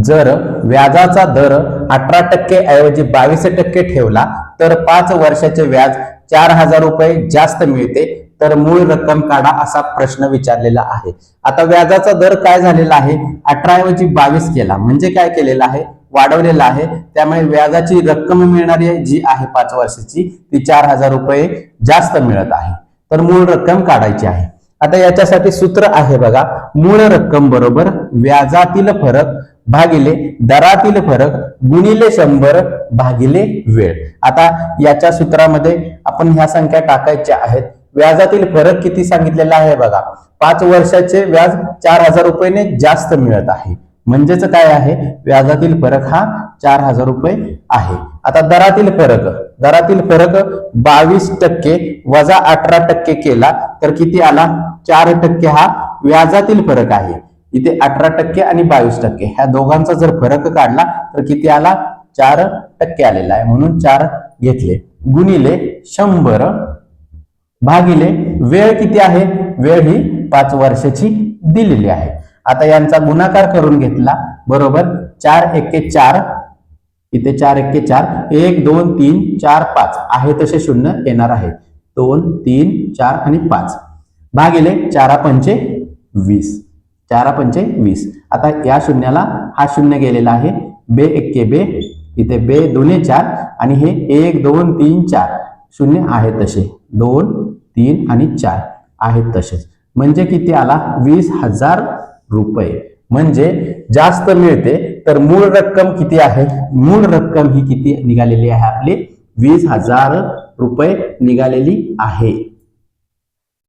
जर व्याजाचा दर 18% ऐवजी 22% ठेवला तर 5 वर्षाचे व्याज 4,000 रुपये जास्त मिळते, तर मूळ रक्कम काढा असा प्रश्न विचारलेला आहे। आता व्याजाचा दर काय झालेला आहे, 18 ऐवजी 22 केला म्हणजे काय केलेला आहे, वाढवलेला आहे। त्यामुळे व्याजाची रक्कम मिळणारी जी आहे 5 वर्षाची ती 4,000 रुपये जास्त मिळत आहे, तर मूळ रक्कम काढायची आहे। आता याच्यासाठी सूत्र आहे बघा, मूळ रक्कम बरोबर व्याजातील फरक भागिले दरातील फरक गुणिले 100 भागिले वेळ। आता याच्या सूत्रामध्ये आपण ह्या संख्या टाकायच्या आहेत। व्याजातील फरक किती सांगितलेला आहे बघा, 5 वर्षाचे व्याज 4,000 रुपये जास्त मिळत आहे, म्हणजेच काय आहे, व्याजातील फरक हा 4,000 रुपये आहे। आता दरातील फरक 22% वजा 18% केला तर किती आला, 4% हा व्याजातील फरक आहे। इथे 18% आणि 22% ह्या दोघांचा जर फरक काढला तर किती आला, 4% आलेला आहे, म्हणून 4 घेतले गुणिले 100 भागिले वेळ किती आहे, वेळ ही 5 वर्षाची दिलेली आहे। आता यांचा गुणाकार करून घेतला बरोबर 4 एके 4, इथे 4 एके 4, 1 2 3 4 5 आहे तसे शून्य येणार आहे, 2 3 4 आणि 5 भागिले 4 पंचे 20, 4 पंचे 20। आता या शून्याला हा शून्य गेलेला आहे, बे एके बे, इथे बे दोन्ही 4 आणि हे 1 2 3 4 शून्य आहे तसे, 2 3 आणि 4 आहेत तसेच, म्हणजे किती आला, 20,000 रुपये। म्हणजे जास्त मिळते, तर मूळ रक्कम किती आहे, मूळ रक्कम ही किती निघालेली आहे आपली, 20,000 रुपये निघालेली आहे।